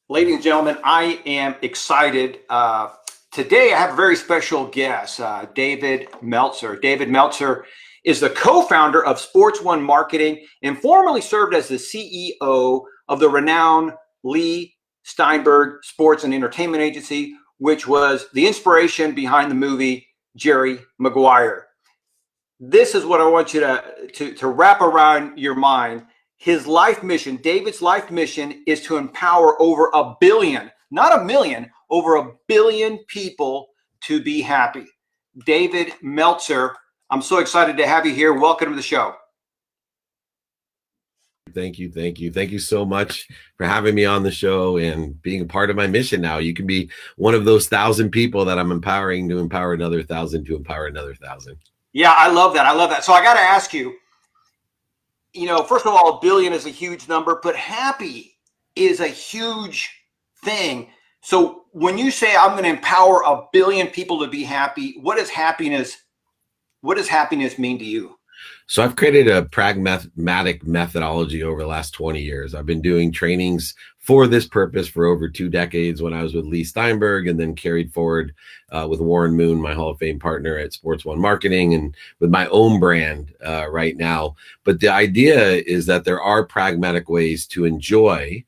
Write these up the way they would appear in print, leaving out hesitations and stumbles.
Ladies and gentlemen, I am excited. Today, I have a very special guest, David Meltzer. David Meltzer is the co-founder of Sports One Marketing and formerly served as the CEO of the renowned Leigh Steinberg Sports and Entertainment Agency, which was the inspiration behind the movie Jerry Maguire. This is what I want you to wrap around your mind. His life mission, David's life mission, is to empower over 1 billion, not a million, over 1 billion people to be happy. David Meltzer, I'm so excited to have you here. Welcome to the show. Thank you. Thank you. Thank you so much for having me on the show and being a part of my mission now. You can be one of those 1,000 people that I'm empowering to empower another 1,000 to empower another 1,000. Yeah, I love that. I love that. So I got to ask you, first of all, 1 billion is a huge number, but happy is a huge thing. So when you say I'm going to empower 1 billion people to be happy, what does happiness mean to you? So I've created a pragmatic methodology over the last 20 years. I've been doing trainings for this purpose for over 2 decades when I was with Leigh Steinberg, and then carried forward with Warren Moon, my Hall of Fame partner at Sports One Marketing, and with my own brand right now. But the idea is that there are pragmatic ways to enjoy,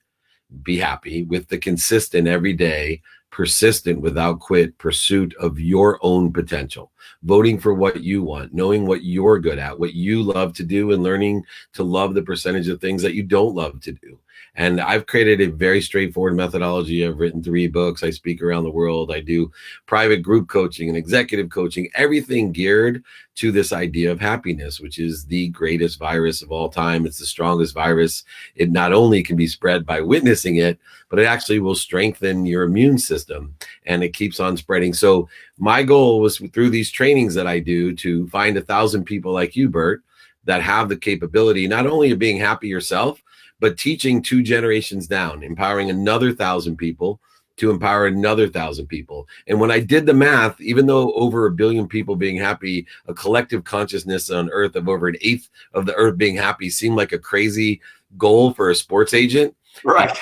be happy with the consistent, everyday, persistent, without quit pursuit of your own potential, voting for what you want, knowing what you're good at, what you love to do, and learning to love the percentage of things that you don't love to do. And I've created a very straightforward methodology. I've written 3 books. I speak around the world. I do private group coaching and executive coaching, everything geared to this idea of happiness, which is the greatest virus of all time. It's the strongest virus. It not only can be spread by witnessing it, but it actually will strengthen your immune system, and it keeps on spreading. So my goal was, through these trainings that I do, to find 1,000 people like you, Bert, that have the capability not only of being happy yourself, but teaching 2 generations down, empowering another 1,000 people to empower another 1,000 people. And when I did the math, even though over 1 billion people being happy, a collective consciousness on Earth of over 1/8 of the Earth being happy seemed like a crazy goal for a sports agent. Right.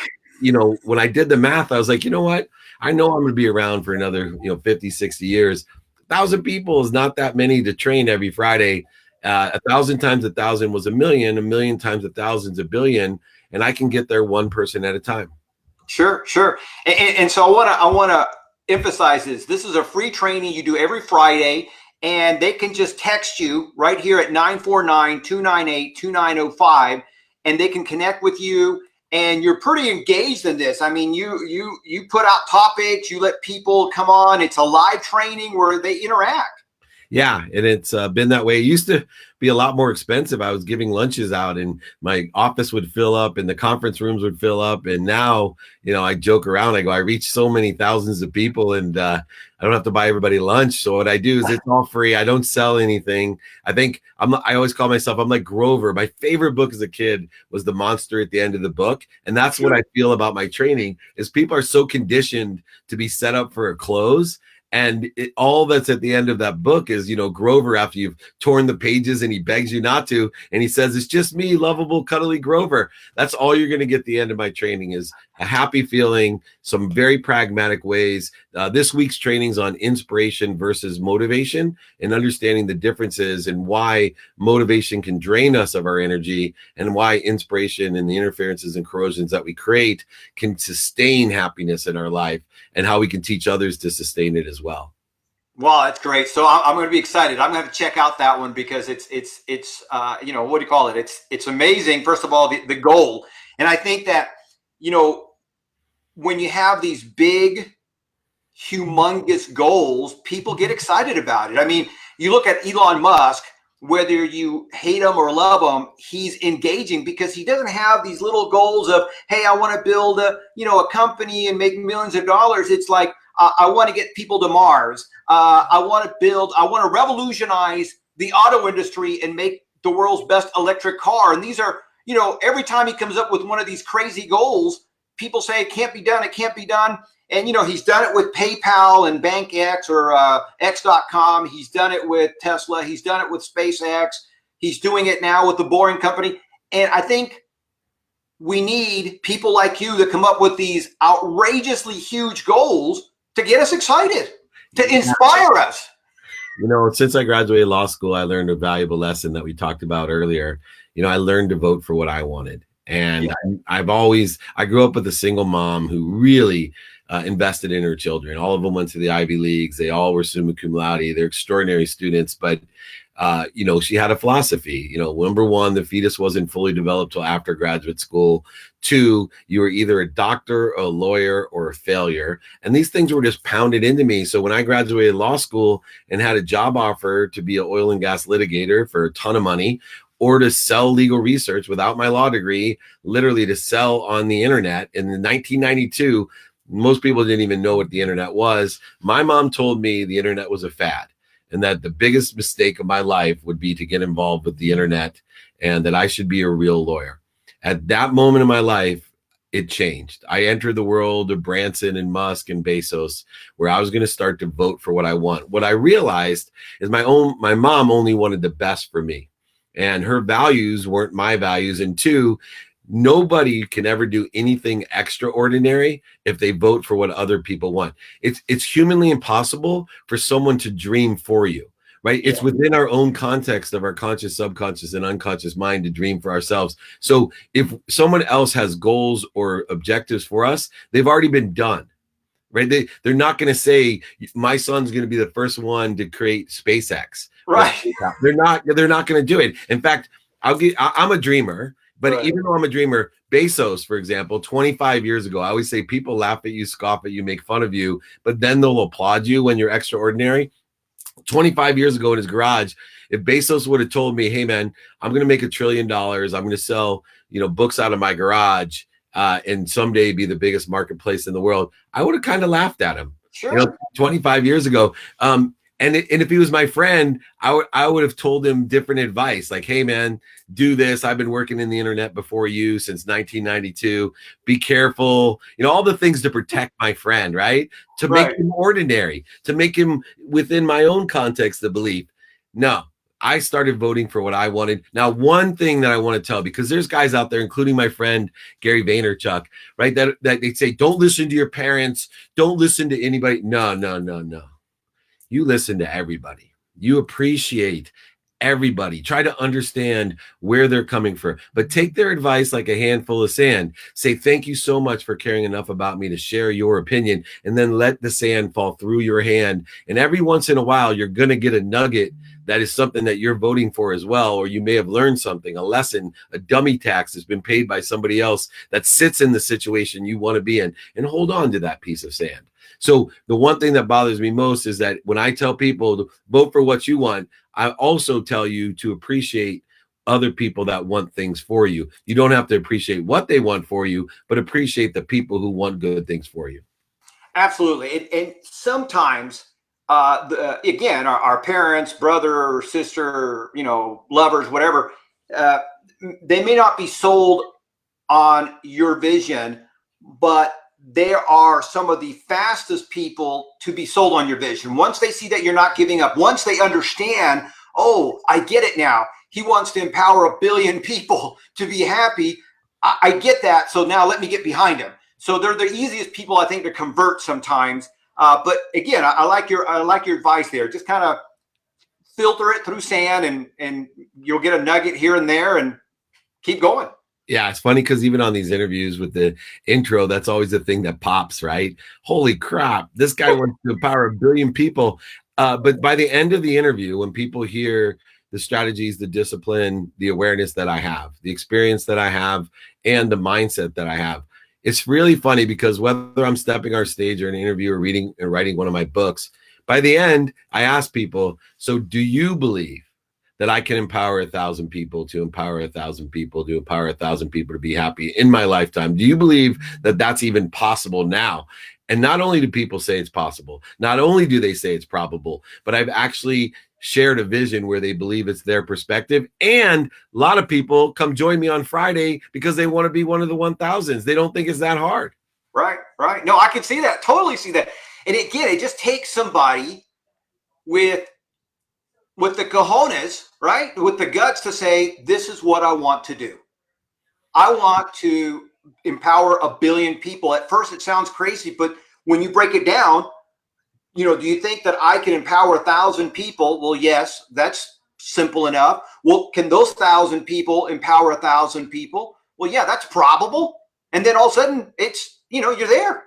When I did the math, I was like, you know what? I know I'm going to be around for another, 50, 60 years. 1,000 people is not that many to train every Friday. 1,000 times 1,000 was 1 million. 1 million times 1,000 is 1 billion, and I can get there one person at a time. Sure. And so I want to emphasize this. This is a free training you do every Friday, and they can just text you right here at 949-298-2905, and they can connect with you. And you're pretty engaged in this. I mean, you put out topics, you let people come on. It's a live training where they interact. Yeah, and it's been that way. It used to be a lot more expensive. I was giving lunches out, and my office would fill up, and the conference rooms would fill up. And now, I joke around. I go, I reach so many thousands of people, and I don't have to buy everybody lunch. So what I do is it's all free. I don't sell anything. I always call myself, I'm like Grover. My favorite book as a kid was The Monster at the End of the Book. And that's what I feel about my training, is people are so conditioned to be set up for a close. And all that's at the end of that book is, Grover, after you've torn the pages and he begs you not to. And he says, it's just me, lovable, cuddly Grover. That's all you're going to get at the end of my training, is a happy feeling, some very pragmatic ways. This week's training's on inspiration versus motivation, and understanding the differences and why motivation can drain us of our energy, and why inspiration and the interferences and corrosions that we create can sustain happiness in our life, and how we can teach others to sustain it as well. Wow, that's great. So I'm going to be excited. I'm going to check out that one, because it's what do you call it? It's amazing. First of all, the goal. And I think that, when you have these big, humongous goals, people get excited about it. I mean, you look at Elon Musk, whether you hate him or love him, he's engaging, because he doesn't have these little goals of, hey, I want to build a company and make millions of dollars. It's like, I want to get people to Mars. I want to revolutionize the auto industry and make the world's best electric car. And these are, every time he comes up with one of these crazy goals, people say it can't be done. It can't be done. And, he's done it with PayPal and BankX or X.com. He's done it with Tesla. He's done it with SpaceX. He's doing it now with the Boring Company. And I think we need people like you that come up with these outrageously huge goals to get us excited, to inspire us. You know, since I graduated law school, I learned a valuable lesson that we talked about earlier. You know, I learned to vote for what I wanted. And I grew up with a single mom who really invested in her children. All of them went to the Ivy Leagues. They all were summa cum laude. They're extraordinary students. But, you know, she had a philosophy. You know, number one, the fetus wasn't fully developed till after graduate school. Two, you were either a doctor, a lawyer, or a failure. And these things were just pounded into me. So when I graduated law school and had a job offer to be an oil and gas litigator for a ton of money, or to sell legal research without my law degree, literally to sell on the internet in 1992, most people didn't even know what the internet was. My mom told me the internet was a fad and that the biggest mistake of my life would be to get involved with the internet and that I should be a real lawyer. At that moment in my life, it changed. I entered the world of Branson and Musk and Bezos, where I was going to start to vote for what I want. What I realized is my mom only wanted the best for me. And her values weren't my values. And two, nobody can ever do anything extraordinary if they vote for what other people want. It's humanly impossible for someone to dream for you, right? It's within our own context of our conscious, subconscious, and unconscious mind to dream for ourselves. So if someone else has goals or objectives for us, they've already been done. Right? They're not going to say my son's going to be the first one to create SpaceX. Right. They're not going to do it. In fact, I'm a dreamer, but even though I'm a dreamer, Bezos, for example, 25 years ago, I always say people laugh at you, scoff at you, make fun of you, but then they'll applaud you when you're extraordinary. 25 years ago in his garage, if Bezos would have told me, hey man, I'm going to make $1 trillion. I'm going to sell, books out of my garage. And someday be the biggest marketplace in the world, I would have kind of laughed at him. Sure. 25 years ago. And if he was my friend, I would have told him different advice. Like, hey man, do this. I've been working in the internet before you since 1992. Be careful. All the things to protect my friend, right? To make him ordinary, to make him within my own context of belief. No. I started voting for what I wanted. Now, one thing that I want to tell, because there's guys out there, including my friend Gary Vaynerchuk, right? That they say, don't listen to your parents. Don't listen to anybody. No. You listen to everybody. You appreciate everybody. Try to understand where they're coming from, but take their advice like a handful of sand. Say, thank you so much for caring enough about me to share your opinion, and then let the sand fall through your hand. And every once in a while, you're going to get a nugget that is something that you're voting for as well, or you may have learned something, a lesson, a dummy tax that's been paid by somebody else that sits in the situation you want to be in, and hold on to that piece of sand. So the one thing that bothers me most is that when I tell people to vote for what you want, I also tell you to appreciate other people that want things for you. You don't have to appreciate what they want for you, but appreciate the people who want good things for you. Absolutely. And sometimes, again, our parents, brother, sister, lovers, whatever, they may not be sold on your vision, but they are some of the fastest people to be sold on your vision. Once they see that you're not giving up, once they understand, oh, I get it now. He wants to empower 1 billion people to be happy. I get that. So now let me get behind him. So they're the easiest people, I think, to convert sometimes. But again, I like your advice there. Just kind of filter it through sand, and you'll get a nugget here and there, and keep going. Yeah, it's funny because even on these interviews with the intro, that's always the thing that pops, right? Holy crap, this guy wants to empower 1 billion people. But by the end of the interview, when people hear the strategies, the discipline, the awareness that I have, the experience that I have, and the mindset that I have, it's really funny because whether I'm stepping on stage or in an interview or reading or writing one of my books, by the end, I ask people, so do you believe that I can empower 1,000 people to empower 1,000 people to empower 1,000 people to be happy in my lifetime? Do you believe that that's even possible now? And not only do people say it's possible, not only do they say it's probable, but I've actually shared a vision where they believe it's their perspective. And a lot of people come join me on Friday because they want to be one of the 1,000s. They don't think it's that hard. Right. No, I can see that. Totally see that. And again, it just takes somebody with the cojones, right? With the guts to say, this is what I want to do. I want to empower 1 billion people. At first, it sounds crazy, but when you break it down, do you think that I can empower 1,000 people? Well, yes, that's simple enough. Well, can those 1,000 people empower 1,000 people? Well, yeah, that's probable. And then all of a sudden, it's, you're there.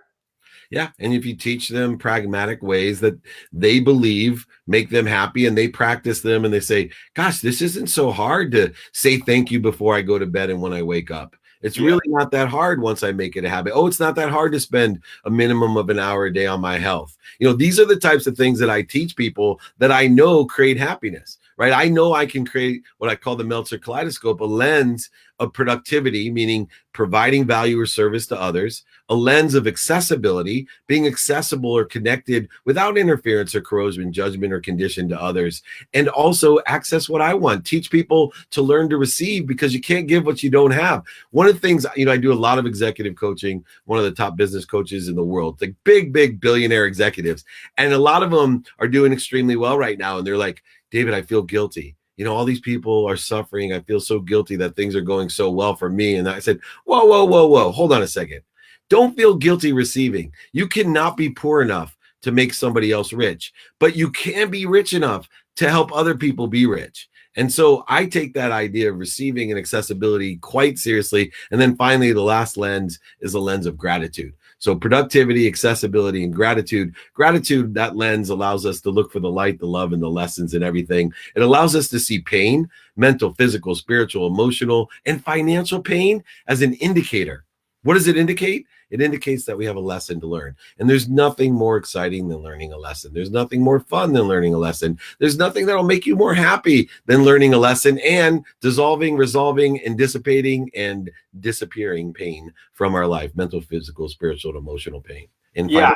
Yeah. And if you teach them pragmatic ways that they believe make them happy and they practice them and they say, gosh, this isn't so hard to say thank you before I go to bed and when I wake up. It's really not that hard once I make it a habit. Oh, it's not that hard to spend a minimum of an hour a day on my health. These are the types of things that I teach people that I know create happiness, right? I know I can create what I call the Meltzer kaleidoscope, a lens of productivity, meaning providing value or service to others, a lens of accessibility, being accessible or connected without interference or corrosion, judgment, or condition to others, and also access what I want. Teach people to learn to receive because you can't give what you don't have. One of the things, I do a lot of executive coaching, one of the top business coaches in the world, like big billionaire executives. And a lot of them are doing extremely well right now. And they're like, David, I feel guilty. All these people are suffering. I feel so guilty that things are going so well for me. And I said, whoa. Hold on a second. Don't feel guilty receiving. You cannot be poor enough to make somebody else rich, but you can be rich enough to help other people be rich. And so I take that idea of receiving and accessibility quite seriously. And then finally, the last lens is a lens of gratitude. So productivity, accessibility, and gratitude. Gratitude, that lens allows us to look for the light, the love, and the lessons in everything. It allows us to see pain, mental, physical, spiritual, emotional, and financial pain as an indicator. What does it indicate? It indicates that we have a lesson to learn. And there's nothing more exciting than learning a lesson. There's nothing more fun than learning a lesson. There's nothing that'll make you more happy than learning a lesson and dissolving, resolving, and dissipating and disappearing pain from our life, mental, physical, spiritual, and emotional pain. And yeah,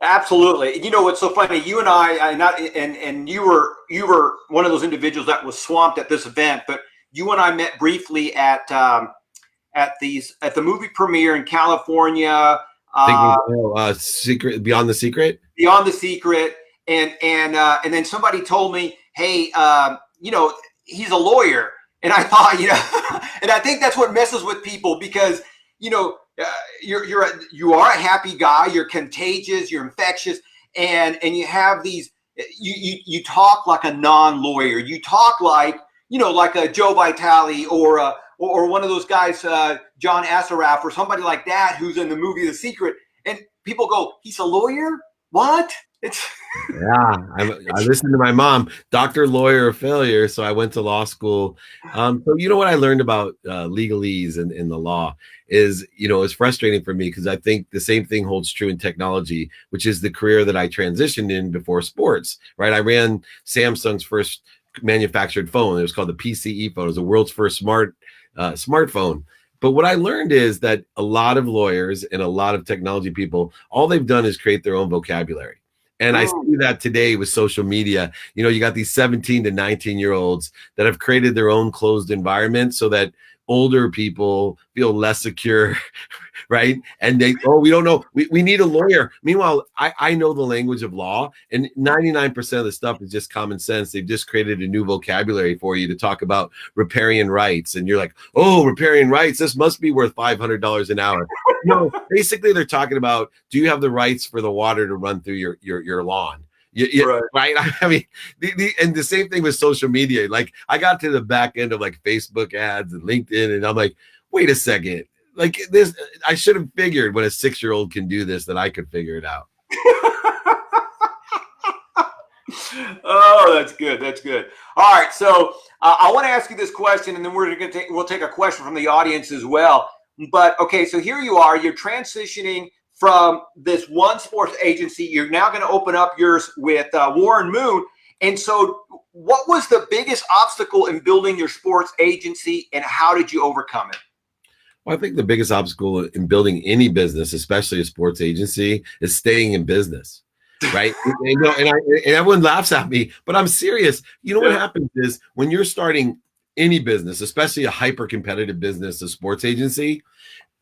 absolutely. What's so funny? You and and you were one of those individuals that was swamped at this event, but you and I met briefly at the movie premiere in California. Secret Beyond the Secret. Beyond the Secret, and then somebody told me, hey, he's a lawyer, and I thought, and I think that's what messes with people because you are a happy guy, you're contagious, you're infectious, and you have these. You talk like a non-lawyer. You talk like like a Joe Vitale or one of those guys, John Assaraf or somebody like that who's in the movie The Secret. And people go, he's a lawyer? What? I listened to my mom, doctor, lawyer, failure. So I went to law school. So what I learned about legalese and in the law is, it's frustrating for me because I think the same thing holds true in technology, which is the career that I transitioned in before sports, right? I ran Samsung's first manufactured phone. It was called the PCE phone. It was the world's first smartphone. But what I learned is that a lot of lawyers and a lot of technology people, all they've done is create their own vocabulary. And I see that today with social media. You got these 17 to 19-year-olds that have created their own closed environment so that older people feel less secure, right? And we don't know. We need a lawyer. Meanwhile, I know the language of law, and 99% of the stuff is just common sense. They've just created a new vocabulary for you to talk about riparian rights. And you're like, oh, riparian rights, this must be worth $500 an hour. Basically they're talking about, do you have the rights for the water to run through your lawn? Right. I mean, and the same thing with social media. Like I got to the back end of like Facebook ads and LinkedIn, and I'm like, wait a second. Like this, I should have figured when a 6-year-old can do this that I could figure it out. Oh, that's good. That's good. All right. So I want to ask you this question, and then we'll take a question from the audience as well. But okay, so here you are. You're transitioning from this one sports agency. You're now going to open up yours with Warren Moon. And so what was the biggest obstacle in building your sports agency, and how did you overcome it? Well, I think the biggest obstacle in building any business, especially a sports agency, is staying in business, right? and everyone laughs at me, but I'm serious. What happens is when you're starting any business, especially a hyper-competitive business, a sports agency,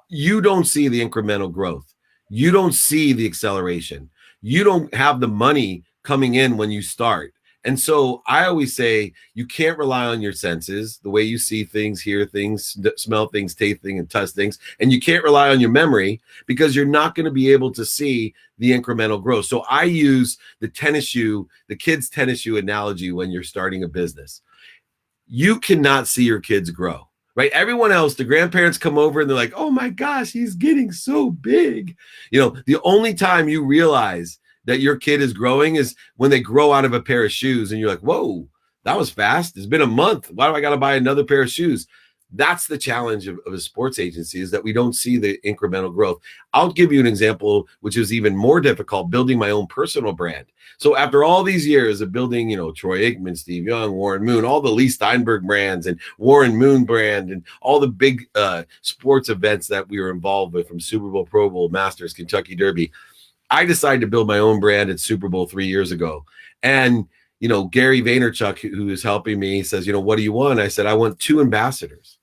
you don't see the incremental growth. You don't see the acceleration. You don't have the money coming in when you start. And so I always say you can't rely on your senses, the way you see things, hear things, smell things, taste things, and touch things. And you can't rely on your memory because you're not going to be able to see the incremental growth. So I use the tennis shoe, the kids' tennis shoe analogy when you're starting a business. You cannot see your kids grow, right? Everyone else, the grandparents come over and they're like, oh my gosh, he's getting so big. The only time you realize that your kid is growing is when they grow out of a pair of shoes and you're like, whoa, that was fast. It's been a month. Why do I got to buy another pair of shoes? That's the challenge of a sports agency, is that we don't see the incremental growth. I'll give you an example, which is even more difficult, building my own personal brand. So after all these years of building, Troy Aikman, Steve Young, Warren Moon, all the Leigh Steinberg brands and Warren Moon brand and all the big sports events that we were involved with, from Super Bowl, Pro Bowl, Masters, Kentucky Derby, I decided to build my own brand at Super Bowl 3 years ago. And, Gary Vaynerchuk, who is helping me, says, what do you want? I said, I want 2 ambassadors.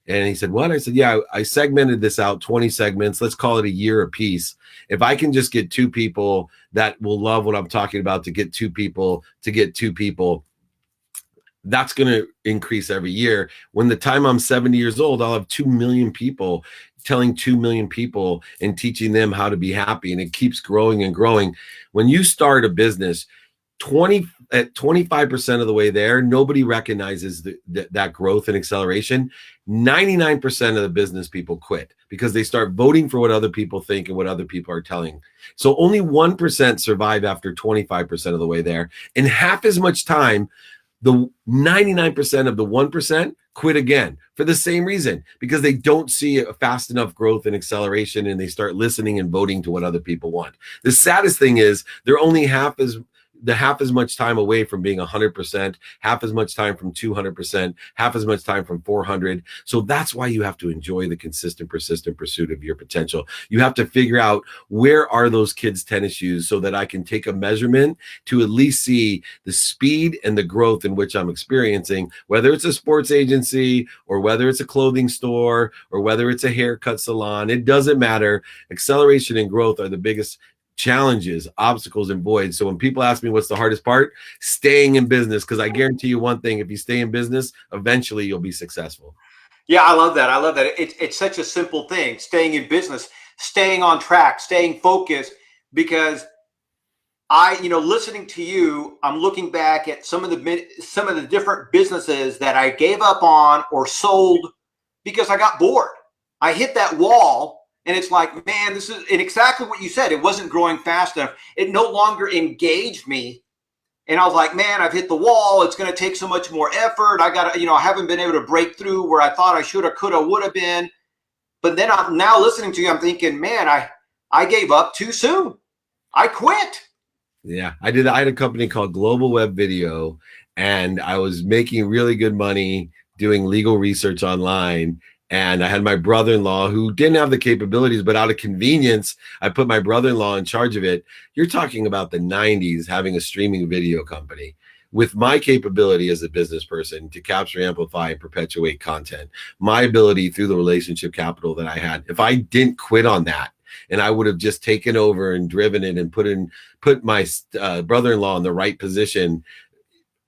And he said, what? I said, yeah, I segmented this out, 20 segments. Let's call it a year a piece. If I can just get 2 people that will love what I'm talking about, to get 2 people, that's going to increase every year. When the time I'm 70 years old, I'll have 2 million people telling 2 million people and teaching them how to be happy. And it keeps growing and growing. When you start a business, 25% of the way there, nobody recognizes that growth and acceleration. 99% of the business people quit because they start voting for what other people think and what other people are telling. So only 1% survive after 25% of the way there. In half as much time, the 99% of the 1% quit again for the same reason, because they don't see a fast enough growth and acceleration, and they start listening and voting to what other people want. The saddest thing is they're only half as much time away from being 100%, half as much time from 200%, half as much time from 400. So that's why you have to enjoy the consistent, persistent pursuit of your potential. You have to figure out, where are those kids' tennis shoes, so that I can take a measurement to at least see the speed and the growth in which I'm experiencing, whether it's a sports agency or whether it's a clothing store or whether it's a haircut salon. It doesn't matter. Acceleration and growth are the biggest challenges, obstacles, and voids. So when people ask me what's the hardest part, staying in business, because I guarantee you one thing: if you stay in business, eventually you'll be successful. Yeah, I love that. I love that. It's such a simple thing: staying in business, staying on track, staying focused. Because listening to you, I'm looking back at some of the different businesses that I gave up on or sold because I got bored. I hit that wall. And it's like, man, this is, and exactly what you said. It wasn't growing fast enough. It no longer engaged me. And I was like, man, I've hit the wall. It's going to take so much more effort. I haven't been able to break through where I thought I should have, could have, would have been. But then I'm now listening to you, I'm thinking, man, I gave up too soon. I quit. Yeah, I did. I had a company called Global Web Video, and I was making really good money doing legal research online. And I had my brother-in-law who didn't have the capabilities, but out of convenience, I put my brother-in-law in charge of it. You're talking about the 90s, having a streaming video company with my capability as a business person to capture, amplify, and perpetuate content. My ability through the relationship capital that I had. If I didn't quit on that, and I would have just taken over and driven it and put my brother-in-law in the right position,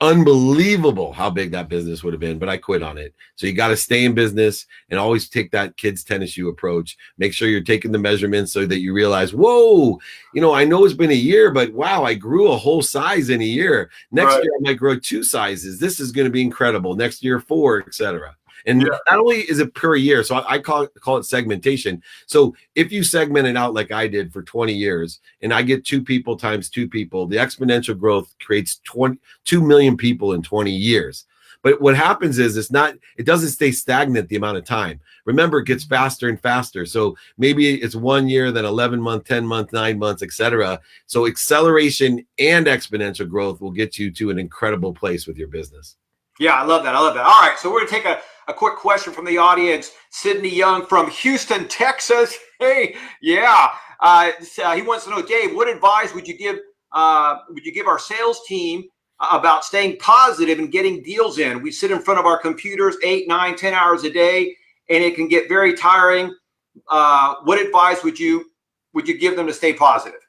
unbelievable how big that business would have been, but I quit on it. So you got to stay in business and always take that kids tennis shoe approach. Make sure you're taking the measurements so that you realize, whoa, I know it's been a year, but wow, I grew a whole size in a year. Next year, I might grow 2 sizes. This is going to be incredible. Next year, 4, etc. And not only is it per year, so I call it segmentation. So if you segment it out like I did for 20 years, and I get 2 people times 2 people, the exponential growth creates 2 million people in 20 years. But what happens is it doesn't stay stagnant the amount of time. Remember, it gets faster and faster. So maybe it's 1 year, then 11 months, 10 months, 9 months, etc. So acceleration and exponential growth will get you to an incredible place with your business. Yeah, I love that. All right, so we're going to take a quick question from the audience. Sydney Young from Houston, Texas. Hey, yeah. He wants to know, Dave, what advice would you give our sales team about staying positive and getting deals in? We sit in front of our computers 8, 9, 10 hours a day, and it can get very tiring. What advice would you give them to stay positive?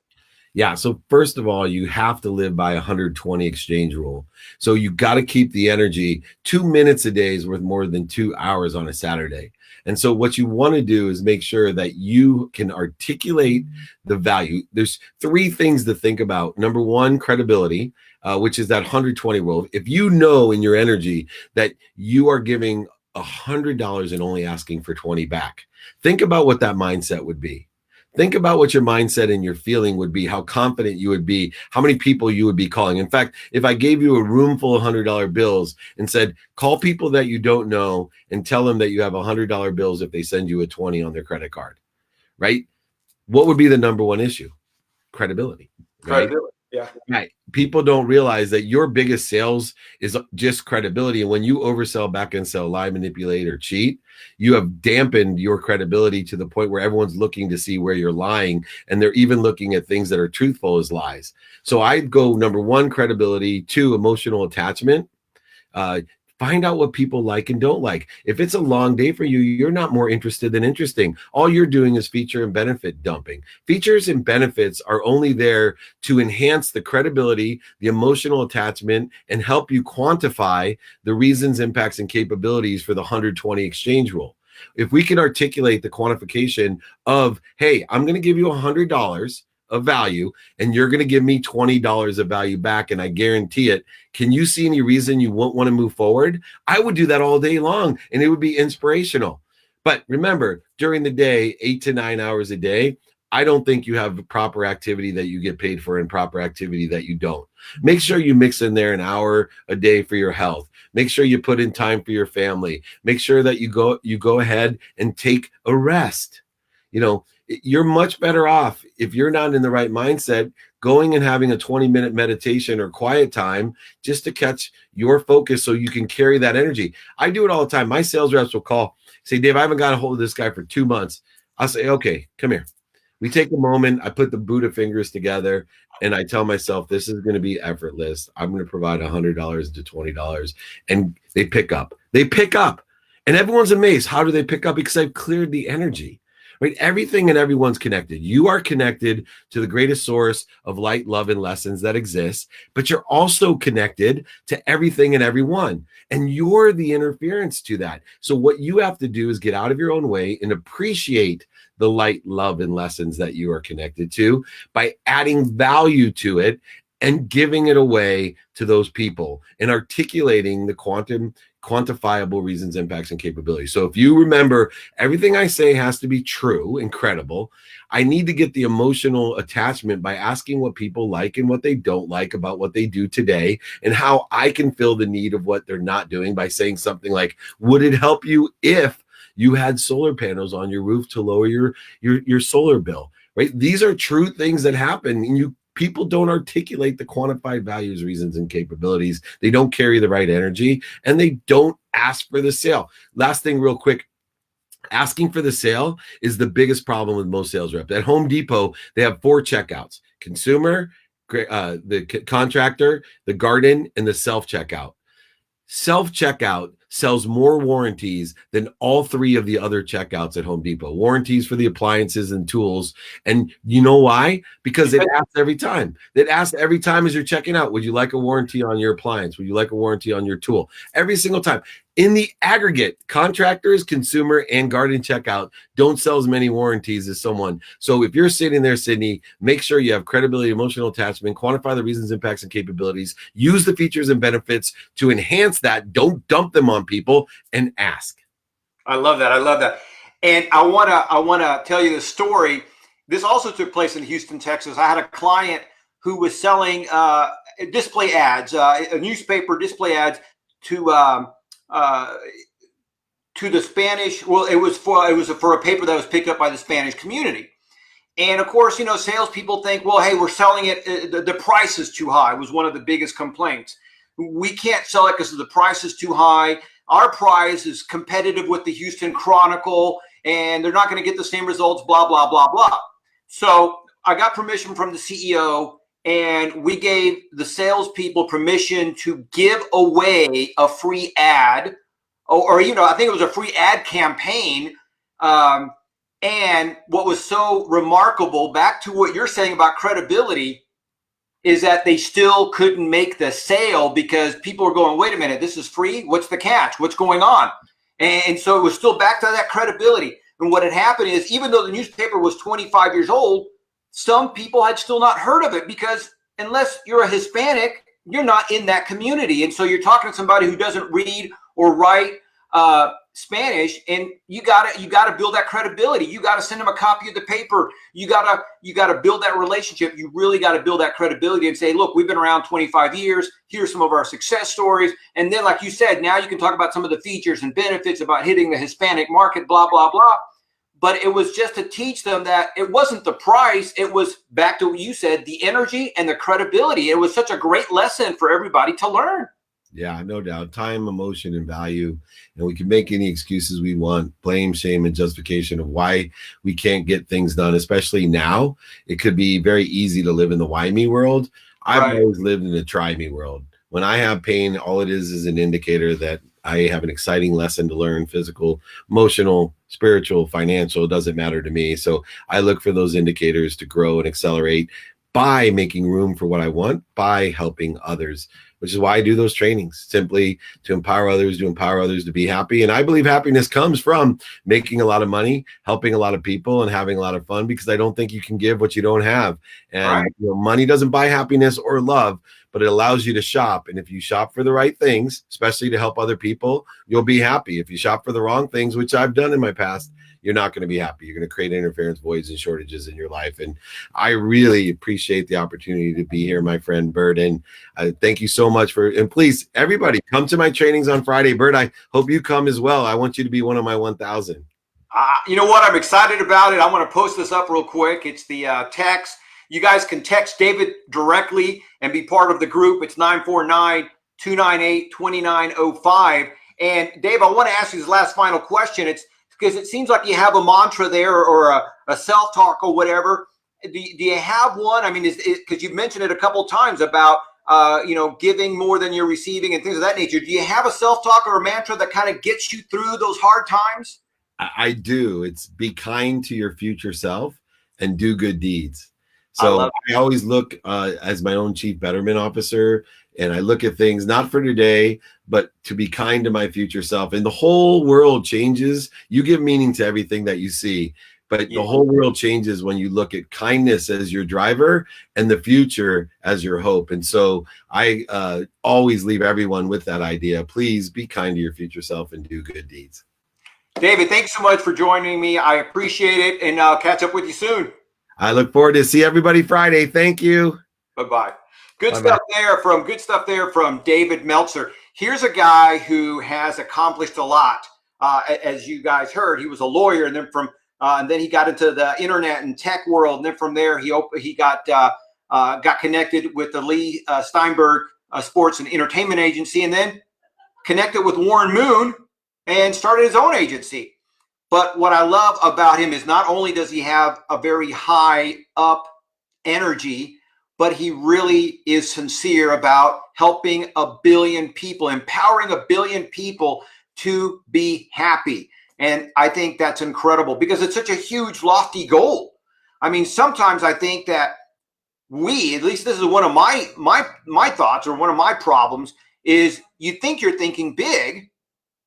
Yeah. So first of all, you have to live by 120 exchange rule. So you got to keep the energy. 2 minutes a day is worth more than 2 hours on a Saturday. And so what you want to do is make sure that you can articulate the value. There's three things to think about. Number one, credibility, which is that 120 rule. If you know in your energy that you are giving $100 and only asking for 20 back, think about what that mindset would be. Think about what your mindset and your feeling would be, how confident you would be, how many people you would be calling. In fact, if I gave you a room full of $100 bills and said, call people that you don't know and tell them that you have $100 bills if they send you a 20 on their credit card, right? What would be the number one issue? Credibility, right? Credibility. Yeah. Right. People don't realize that your biggest sales is just credibility. And when you oversell, back and sell, lie, manipulate, or cheat, you have dampened your credibility to the point where everyone's looking to see where you're lying. And they're even looking at things that are truthful as lies. So I'd go number one, credibility, two, emotional attachment. Find out what people like and don't like. If it's a long day for you, you're not more interested than interesting. All you're doing is feature and benefit dumping. Features and benefits are only there to enhance the credibility, the emotional attachment, and help you quantify the reasons, impacts, and capabilities for the 120 exchange rule. If we can articulate the quantification of, hey, I'm going to give you $100 of value and you're going to give me $20 of value back, and I guarantee it. Can you see any reason you won't want to move forward? I would do that all day long and it would be inspirational. But remember, during the day, 8 to 9 hours a day, I don't think you have proper activity that you get paid for and proper activity that you don't. Make sure you mix in there an hour a day for your health. Make sure you put in time for your family. Make sure that you go ahead and take a rest. You're much better off if you're not in the right mindset, going and having a 20-minute meditation or quiet time just to catch your focus so you can carry that energy. I do it all the time. My sales reps will call, say, Dave, I haven't got a hold of this guy for 2 months. I'll say, okay, come here. We take a moment. I put the Buddha fingers together and I tell myself, this is going to be effortless. I'm going to provide $100 to $20. And they pick up. And everyone's amazed. How do they pick up? Because I've cleared the energy. Right? Everything and everyone's connected. You are connected to the greatest source of light, love, and lessons that exists, but you're also connected to everything and everyone. And you're the interference to that. So what you have to do is get out of your own way and appreciate the light, love, and lessons that you are connected to by adding value to it and giving it away to those people and articulating the quantifiable reasons, impacts, and capabilities. So if you remember, everything I say has to be true and credible. I need to get the emotional attachment by asking what people like and what they don't like about what they do today, and how I can fill the need of what they're not doing by saying something like, would it help you if you had solar panels on your roof to lower your solar bill? Right? These are true things that happen, and people don't articulate the quantified values, reasons, and capabilities. They don't carry the right energy, and they don't ask for the sale. Last thing real quick, asking for the sale is the biggest problem with most sales reps. At Home Depot, they have 4 checkouts: consumer, the contractor, the garden, and the self-checkout. Self-checkout sells more warranties than all 3 of the other checkouts at Home Depot. Warranties for the appliances and tools. And you know why? Because it asks every time. It asks every time as you're checking out, would you like a warranty on your appliance? Would you like a warranty on your tool? Every single time. In the aggregate, contractors, consumer, and garden checkout don't sell as many warranties as someone. So if you're sitting there, Sydney, make sure you have credibility, emotional attachment, quantify the reasons, impacts, and capabilities, use the features and benefits to enhance that. Don't dump them on people, and ask. I love that. And I wanna tell you the story. This also took place in Houston, Texas. I had a client who was selling display ads, a newspaper display ads to the Spanish. Well, it was for a paper that was picked up by the Spanish community. And of course, salespeople think, well, hey, we're selling it. The price is too high. Was one of the biggest complaints. We can't sell it because the price is too high. Our price is competitive with the Houston Chronicle, and they're not going to get the same results, blah, blah, blah, blah. So I got permission from the CEO, and we gave the salespeople permission to give away a free ad, or I think it was a free ad campaign. And what was so remarkable, back to what you're saying about credibility, is that they still couldn't make the sale because people were going, wait a minute, this is free? What's the catch? What's going on? And so it was still back to that credibility. And what had happened is, even though the newspaper was 25 years old, some people had still not heard of it, because unless you're a Hispanic, you're not in that community. And so you're talking to somebody who doesn't read or write Spanish, and you gotta build that credibility. You gotta send them a copy of the paper. You gotta build that relationship. You really gotta build that credibility and say, look, we've been around 25 years. Here's some of our success stories. And then, like you said, now you can talk about some of the features and benefits about hitting the Hispanic market, blah, blah, blah. But it was just to teach them that it wasn't the price. It was, back to what you said, the energy and the credibility. It was such a great lesson for everybody to learn. Yeah, no doubt. Time, emotion, and value. And we can make any excuses we want, blame, shame, and justification of why we can't get things done, especially now. It could be very easy to live in the why me world. I've always lived in the try me world. When I have pain, all it is an indicator that I have an exciting lesson to learn: physical, emotional, spiritual, financial. It doesn't matter to me. So I look for those indicators to grow and accelerate by making room for what I want, by helping others, which is why I do those trainings, simply to empower others to be happy. And I believe happiness comes from making a lot of money, helping a lot of people, and having a lot of fun, because I don't think you can give what you don't have. And money doesn't buy happiness or love, but it allows you to shop. And if you shop for the right things, especially to help other people, you'll be happy. If you shop for the wrong things, which I've done in my past, you're not going to be happy. You're going to create interference, voids, and shortages in your life. And I really appreciate the opportunity to be here, my friend Bert. And thank you so much and please, everybody, come to my trainings on Friday. Bert, I hope you come as well. I want you to be one of my 1,000. You know what? I'm excited about it. I want to post this up real quick. It's the text. You guys can text David directly and be part of the group. It's 949-298-2905. And Dave, I want to ask you this last final question. It's because it seems like you have a mantra there, or a self-talk or whatever. Do you have one? I mean, because you've mentioned it a couple of times about, giving more than you're receiving and things of that nature. Do you have a self-talk or a mantra that kind of gets you through those hard times? I do. It's be kind to your future self and do good deeds. So I always look as my own chief betterment officer, and I look at things not for today, but to be kind to my future self. And the whole world changes. You give meaning to everything that you see, but the whole world changes when you look at kindness as your driver and the future as your hope. And so I always leave everyone with that idea. Please be kind to your future self and do good deeds. David, thanks so much for joining me. I appreciate it, and I'll catch up with you soon. I look forward to see everybody Friday. Thank you. Bye-bye. Good stuff there from David Meltzer. Here's a guy who has accomplished a lot. As you guys heard, he was a lawyer, and then he got into the internet and tech world, and then from there he got connected with the Leigh Steinberg Sports and Entertainment Agency, and then connected with Warren Moon and started his own agency. But what I love about him is not only does he have a very high up energy, but he really is sincere about helping a billion people, empowering a billion people to be happy. And I think that's incredible, because it's such a huge, lofty goal. I mean, sometimes I think that at least this is one of my thoughts, or one of my problems, is you think you're thinking big,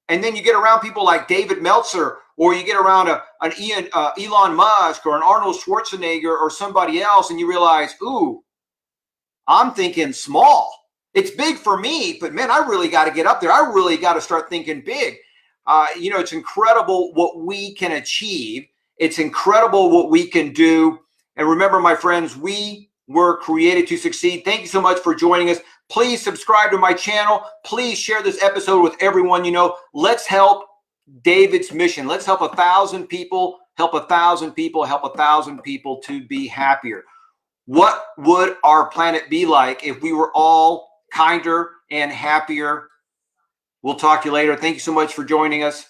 and then you get around people like David Meltzer, or you get around an Elon Musk or an Arnold Schwarzenegger or somebody else, and you realize, ooh, I'm thinking small. It's big for me, but man, I really got to get up there. I really got to start thinking big. It's incredible what we can achieve. It's incredible what we can do. And remember, my friends, we were created to succeed. Thank you so much for joining us. Please subscribe to my channel. Please share this episode with everyone you know. Let's help David's mission. Let's help 1,000 people, help 1,000 people, help 1,000 people to be happier. What would our planet be like if we were all kinder and happier? We'll talk to you later. Thank you so much for joining us.